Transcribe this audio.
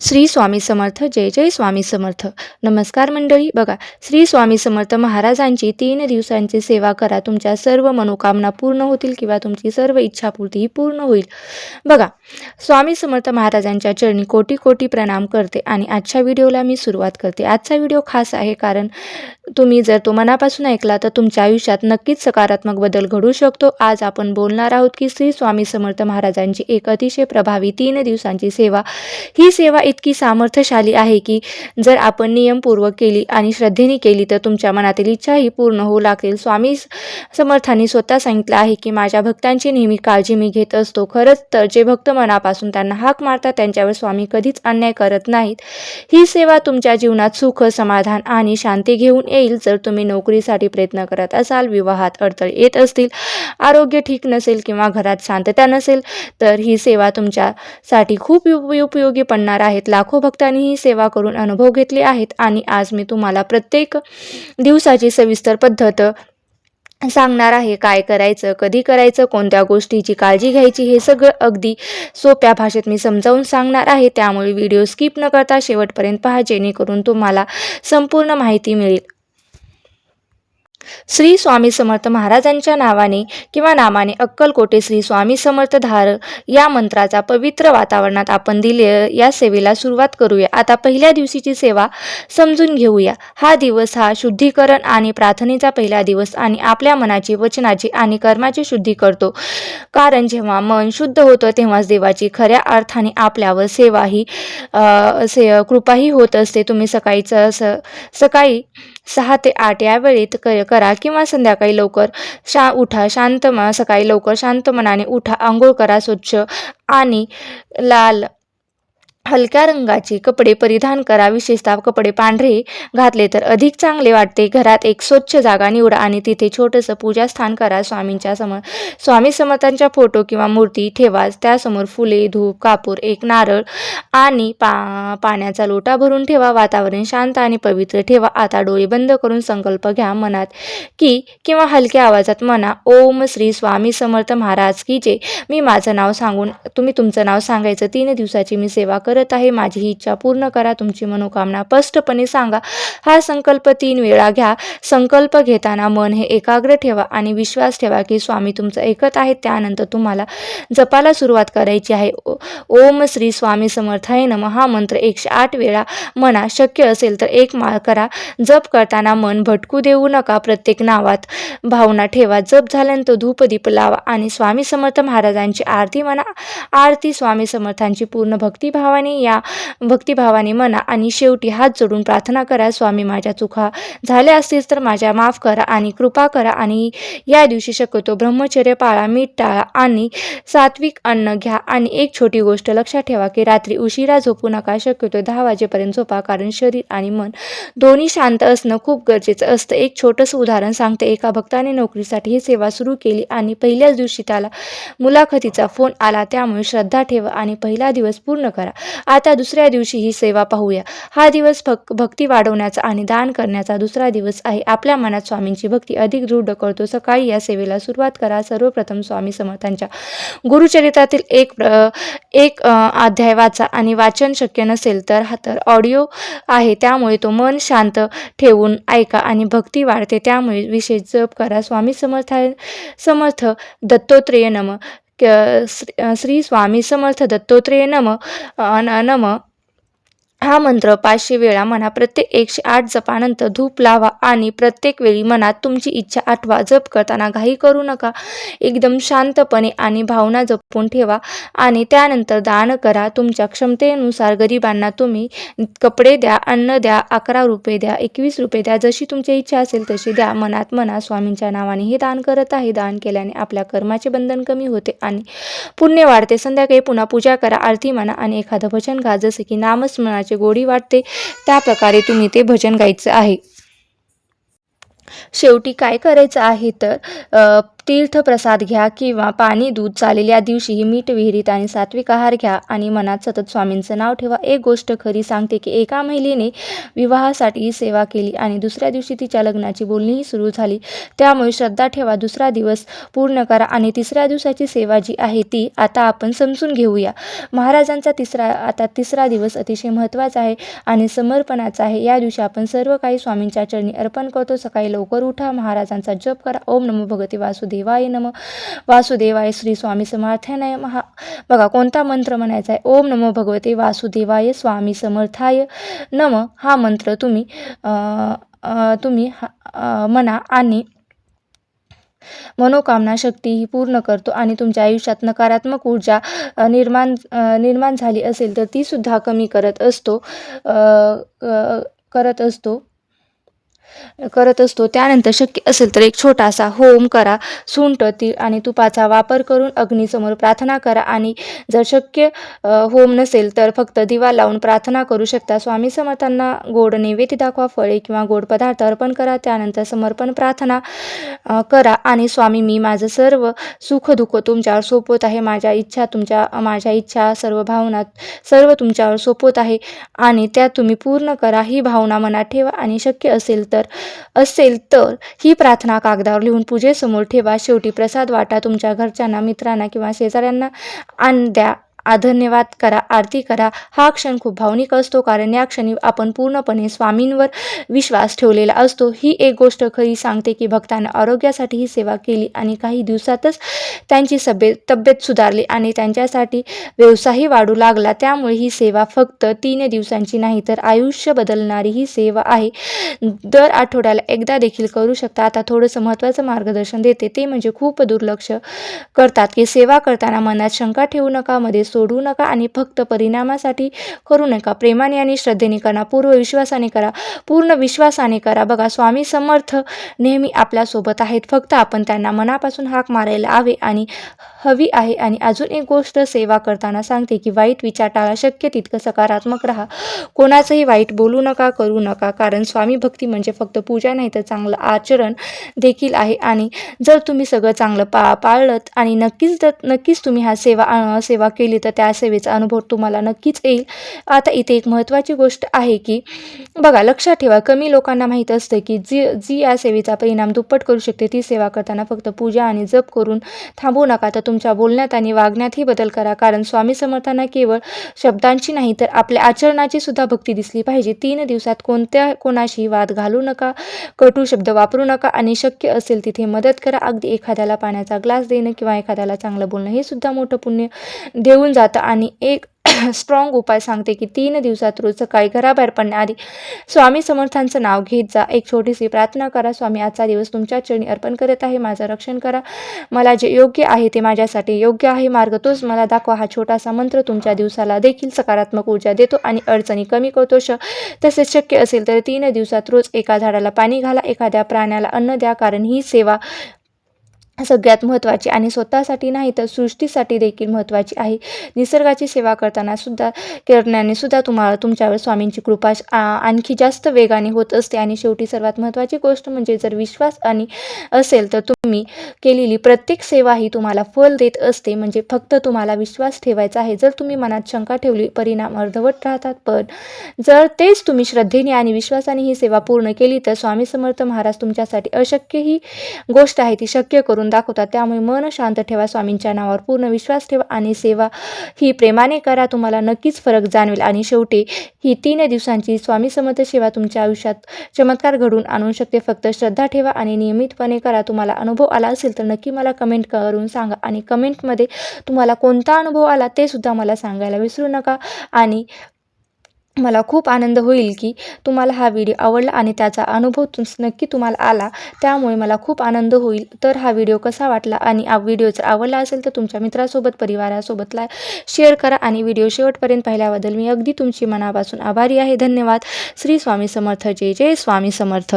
श्री स्वामी समर्थ. जय जय स्वामी समर्थ. नमस्कार मंडळी. बघा, श्री स्वामी समर्थ महाराजांची 3 दिवसांची सेवा करा, तुमच्या सर्व मनोकामना पूर्ण होतील किंवा तुमची सर्व इच्छापूर्ती पूर्ण होईल. बघा, स्वामी समर्थ महाराजांच्या चरणी कोटी कोटी प्रणाम करते आणि आजच्या व्हिडिओला मी सुरुवात करते. आजचा व्हिडिओ खास आहे कारण तुम्ही जर तो मनापासून ऐकला तर तुमच्या आयुष्यात नक्कीच सकारात्मक बदल घडू शकतो. आज आपण बोलणार आहोत की श्री स्वामी समर्थ महाराजांची एक अतिशय प्रभावी 3 दिवसांची सेवा. ही सेवा इतकी सामर्थ्यशाली आहे की जर आपण नियमपूर्वक केली आणि श्रद्धेने केली तर तुमच्या मनातील इच्छाही पूर्ण होऊ लागतील. स्वामी समर्थांनी स्वतः सांगितलं आहे की माझ्या भक्तांची नेहमी काळजी मी घेत असतो. खरंच तर जे भक्त मनापासून त्यांना हाक मारतात त्यांच्यावर स्वामी कधीच अन्याय करत नाहीत. ही सेवा तुमच्या जीवनात सुख, समाधान आणि शांती घेऊन येईल. जर तुम्ही नोकरीसाठी प्रयत्न करत असाल, विवाहात अडथळे येत असतील, आरोग्य ठीक नसेल किंवा घरात शांतता नसेल तर ही सेवा तुमच्यासाठी खूप उपयोगी पडणार आहेत. लाखो भक्तांनी ही सेवा करून अनुभव घेतले आहेत आणि आज मी तुम्हाला प्रत्येक दिवसाची सविस्तर पद्धत सांगणार आहे. काय करायचं, कधी करायचं, कोणत्या गोष्टीची काळजी घ्यायची, हे सगळं अगदी सोप्या भाषेत मी समजावून सांगणार आहे. त्यामुळे व्हिडिओ स्किप न करता शेवटपर्यंत पहा जेणेकरून तुम्हाला संपूर्ण माहिती मिळेल. श्री स्वामी समर्थ महाराजांच्या नावाने किंवा नामाने अक्कलकोटे श्री स्वामी समर्थ धार या मंत्राचा पवित्र वातावरणात आपण या सेवेला सुरुवात करूया. आता पहिल्या दिवशीची सेवा समजून घेऊया. हा दिवस हा शुद्धीकरण आणि प्रार्थनेचा पहिला दिवस आणि आपल्या मनाची, वचनाची आणि कर्माची शुद्धी करतो. कारण जेव्हा मन शुद्ध होतं तेव्हाच देवाची खऱ्या अर्थाने आपल्यावर कृपाही होत असते. तुम्ही सकाळी 6 ते 8 या वेळेत करा किंवा संध्याकाळी लवकर उठा. सकाळी लवकर शांत मनाने उठा, आंघोळ करा, स्वच्छ आणि लाल हलक्या रंगाचे कपडे परिधान करा. विशेषतः कपडे पांढरे घातले तर अधिक चांगले वाटते. घरात एक स्वच्छ जागा निवडा आणि तिथे छोटंसं पूजास्थान करा. स्वामी समर्थांच्या फोटो किंवा मूर्ती ठेवा. त्यासमोर फुले, धूप, कापूर, एक नारळ आणि पाण्याचा लोटा भरून ठेवा. वातावरण शांत आणि पवित्र ठेवा. आता डोळे बंद करून संकल्प घ्या. मनात किंवा हलक्या आवाजात म्हणा, ओम श्री स्वामी समर्थ महाराज की जय. मी माझं नाव सांगून तुम्ही तुमचं नाव सांगायचं. 3 दिवसाची मी सेवा करत आहे, माझी ही इच्छा पूर्ण करा. तुमची मनोकामना स्पष्टपणे सांगा. हा संकल्प 3 वेळा घ्या. संकल्प घेताना मन हे एकाग्र ठेवा आणि विश्वास ठेवा की स्वामी तुमचं ऐकत आहेत. त्यानंतर तुम्हाला जपाला सुरुवात करायची आहे. ओम श्री स्वामी समर्थाय नमः हा मंत्र 108 वेळा म्हणा. शक्य असेल तर 1 माळ करा. जप करताना मन भटकू देऊ नका. प्रत्येक नावात भावना ठेवा. जप झाल्यानंतर धूपदीप लावा आणि स्वामी समर्थ महाराजांची आरती म्हणा. आरती स्वामी समर्थांची पूर्ण भक्तिभावाने म्हणा आणि शेवटी हात जोडून प्रार्थना करा. स्वामी, माझ्या चुका झाल्या असतील तर माझ्या माफ करा आणि कृपा करा आणि या दिवशी शक्यतो ब्रह्मचर्य पाळा, मीठ टाळा आणि सात्विक अन्न घ्या. आणि एक छोटी गोष्ट लक्षात ठेवा की रात्री उशिरा झोपू नका. शक्यतो 10 वाजेपर्यंत झोपा कारण शरीर आणि मन दोन्ही शांत असणं खूप गरजेचं असतं. एक छोटंसं उदाहरण सांगते. एका भक्ताने नोकरीसाठी ही सेवा सुरू केली आणि पहिल्याच दिवशी त्याला मुलाखतीचा फोन आला. त्यामुळे श्रद्धा ठेवा आणि पहिला दिवस पूर्ण करा. आता दुसऱ्या दिवशी ही सेवा पाहूया. हा दिवस भक्ती वाढवण्याचा आणि दान करण्याचा दुसरा दिवस आहे. आपल्या मनात स्वामींची भक्ती अधिक दृढ करतो. सकाळी या सेवेला सुरुवात करा. सर्वप्रथम स्वामी समर्थांच्या गुरुचरित्रातील एक अध्याय वाचा आणि वाचन शक्य नसेल तर ऑडिओ आहे त्यामुळे तो मन शांत ठेवून ऐका आणि भक्ती वाढते. त्यामुळे विशेष जप करा. स्वामी समर्थ दत्तोत्रेय नमः. श्री स्वामी समर्थ दत्तोत्रेय नमः हा मंत्र 500 वेळा म्हणा. प्रत्येक 108 जपानंतर धूप लावा आणि प्रत्येक वेळी मनात तुमची इच्छा आठवा. जप करताना घाई करू नका. एकदम शांतपणे आणि भावना जपून ठेवा आणि त्यानंतर दान करा. तुमच्या क्षमतेनुसार गरिबांना तुम्ही कपडे द्या, अन्न द्या, 11 रुपये द्या, 21 रुपये द्या, जशी तुमची इच्छा असेल तशी द्या. मनात म्हणा, स्वामींच्या नावाने हे दान करत आहे. दान केल्याने आपल्या कर्माचे बंधन कमी होते आणि पुण्य वाढते. संध्याकाळी पुन्हा पूजा करा, आरती म्हणा आणि एखादं भजन गा. जसे की नामस्मरणाचे गोडी वाटते त्या प्रकारे तुम्ही ते भजन गायचं आहे. शेवटी काय करायचं आहे तर तीर्थप्रसाद घ्या किंवा पाणी दूध चालेल. या दिवशीही मीठ विहिरीत आणि सात्विक आहार घ्या आणि मनात सतत स्वामींचं नाव ठेवा. एक गोष्ट खरी सांगते की एका महिलेने विवाहासाठी ही सेवा केली आणि दुसऱ्या दिवशी तिच्या लग्नाची बोलणीही सुरू झाली. त्यामुळे श्रद्धा ठेवा, दुसरा दिवस पूर्ण करा आणि तिसऱ्या दिवसाची सेवा जी आहे ती आता आपण समजून घेऊया. महाराजांचा तिसरा दिवस अतिशय महत्त्वाचा आहे आणि समर्पणाचा आहे. या दिवशी आपण सर्व काही स्वामींच्या चरणी अर्पण करतो. सकाळी लवकर उठा, महाराजांचा जप करा. ओम नमो भगवते वासुदेवाय नमः. वासुदेवाय श्री स्वामी समर्थाय नमः. बघा कोणता मंत्र म्हणायचा आहे. ओम नमो भगवते वासुदेवाय स्वामी समर्थाय नमः हा मंत्र तुम्ही म्हणा आणि मनोकामना शक्ती ही पूर्ण करतो आणि तुमच्या आयुष्यात नकारात्मक ऊर्जा निर्माण झाली असेल तर ती सुद्धा कमी करत असतो. त्यानंतर शक्य असेल तर एक छोटासा होम करा. सुंठ, तीळ आणि तुपाचा वापर करून अग्नीसमोर प्रार्थना करा आणि जर शक्य होम नसेल तर फक्त दिवा लावून प्रार्थना करू शकता. स्वामी समर्थांना गोड नैवेद्य दाखवा, फळे किंवा गोड पदार्थ अर्पण करा. त्यानंतर समर्पण प्रार्थना करा आणि स्वामी, मी माझं सर्व सुख दुःख तुमच्यावर सोपवत आहे. माझ्या इच्छा सर्व भावना सर्व तुमच्यावर सोपवत आहे आणि त्या तुम्ही पूर्ण करा. ही भावना मनात ठेवा आणि शक्य असेल तर ही प्रार्थना कागदावर लिहून पूजेसमोर ठेवा. शेवटी प्रसाद वाटा, तुमच्या घरच्यांना, मित्रांना किंवा शेजाऱ्यांना द्या. धन्यवाद करा, आरती करा. हा क्षण खूप भावनिक असतो कारण या क्षणी आपण पूर्णपणे स्वामींवर विश्वास ठेवलेला असतो. ही एक गोष्ट खरी सांगते की भक्तांना आरोग्यासाठी ही सेवा केली आणि काही दिवसातच त्यांची तब्येत सुधारली आणि त्यांच्यासाठी व्यवसायही वाढू लागला. त्यामुळे ही सेवा फक्त 3 दिवसांची नाही तर आयुष्य बदलणारी ही सेवा आहे. दर आठवड्याला एकदा देखील करू शकता. आता थोडंसं महत्त्वाचं मार्गदर्शन देते, ते म्हणजे खूप दुर्लक्ष करतात की सेवा करताना मनात शंका ठेवू नका, मध्ये सोडू नका आणि फक्त परिणामासाठी करू नका. प्रेमाने आणि श्रद्धेने करा, पूर्ण विश्वासाने करा. बघा स्वामी समर्थ नेहमी आपल्यासोबत आहेत, फक्त आपण त्यांना मनापासून हाक मारायला हवी आहे. आणि अजून एक गोष्ट सेवा करताना सांगते की वाईट विचार टाळा, शक्य तितकं सकारात्मक राहा. कोणाचंही वाईट बोलू नका, करू नका, कारण स्वामी भक्ती म्हणजे फक्त पूजा नाही तर चांगलं आचरण देखील आहे. आणि जर तुम्ही सगळं चांगलं पाळलत आणि नक्कीच तुम्ही सेवा केली तर त्या सेवेचा अनुभव तुम्हाला नक्कीच येईल. आता इथे एक महत्त्वाची गोष्ट आहे की बघा लक्षात ठेवा, कमी लोकांना माहीत असतं की जी या सेवेचा परिणाम दुप्पट करू शकते. ती सेवा करताना फक्त पूजा आणि जप करून थांबू नका, तर तुमच्या बोलण्यात आणि वागण्यातही बदल करा, कारण स्वामी समर्थांना केवळ शब्दांची नाही तर आपल्या आचरणाची सुद्धा भक्ती दिसली पाहिजे. 3 दिवसात कोणाशी वाद घालू नका, कटू शब्द वापरू नका आणि शक्य असेल तिथे मदत करा. अगदी एखाद्याला पाण्याचा ग्लास देणं किंवा एखाद्याला चांगलं बोलणं हे सुद्धा मोठं पुण्य देऊन जातं. आणि एक स्ट्रॉंग उपाय सांगते की 3 दिवसात रोज सकाळी घराबाहेर पडण्याआधी स्वामी समर्थांचं नाव घेत जा. एक छोटीशी प्रार्थना करा. स्वामी, आजचा दिवस तुमच्या चरणी अर्पण करत आहे. माझं रक्षण करा. मला जे योग्य आहे ते माझ्यासाठी योग्य आहे. मार्ग तोच मला दाखवा. हा छोटासा मंत्र तुमच्या दिवसाला देखील सकारात्मक ऊर्जा देतो आणि अडचणी कमी करतो. तसेच शक्य असेल तर 3 दिवसात रोज एका झाडाला पाणी घाला, एखाद्या प्राण्याला अन्न द्या, कारण ही सेवा सगळ्यात महत्त्वाची आणि स्वतःसाठी नाही तर सृष्टीसाठी देखील महत्त्वाची आहे. निसर्गाची सेवा करण्याने सुद्धा तुमच्यावर स्वामींची कृपा आणखी जास्त वेगाने होत असते. आणि शेवटी सर्वात महत्त्वाची गोष्ट म्हणजे जर विश्वास असेल तर तुम्ही केलेली प्रत्येक सेवा ही तुम्हाला फल देत असते. म्हणजे फक्त तुम्हाला विश्वास ठेवायचा आहे. जर तुम्ही मनात शंका ठेवली, परिणाम अर्धवट राहतात, पण जर तेच तुम्ही श्रद्धेने आणि विश्वासाने ही सेवा पूर्ण केली तर स्वामी समर्थ महाराज तुमच्यासाठी अशक्य ही गोष्ट आहे ती शक्य करून दाखवतात. त्यामुळे मन शांत ठेवा, स्वामींच्या नावावर पूर्ण विश्वास ठेवा आणि सेवा ही प्रेमाने करा. तुम्हाला नक्कीच फरक जाणवेल. आणि शेवटी ही 3 दिवसांची स्वामी समर्थ सेवा तुमच्या आयुष्यात चमत्कार घडवून आणू शकते. फक्त श्रद्धा ठेवा आणि नियमितपणे करा. तुम्हाला अनुभव आला असेल तर नक्की मला कमेंट करून सांगा आणि कमेंटमध्ये तुम्हाला कोणता अनुभव आला ते सुद्धा मला सांगायला विसरू नका. आणि मला खूप आनंद होईल की तुम्हाला हा व्हिडिओ आवडला आणि त्याचा अनुभव नक्की तुम्हाला आला. त्यामुळे मला खूप आनंद होईल. तर हा व्हिडिओ कसा वाटला आणि व्हिडिओ जर आवडला असेल तर तुमच्या मित्रासोबत, परिवारासोबत शेअर करा. आणि व्हिडिओ शेवटपर्यंत पाहिल्याबद्दल मी अगदी तुमची मनापासून आभारी आहे. धन्यवाद. श्री स्वामी समर्थ. जय जय स्वामी समर्थ.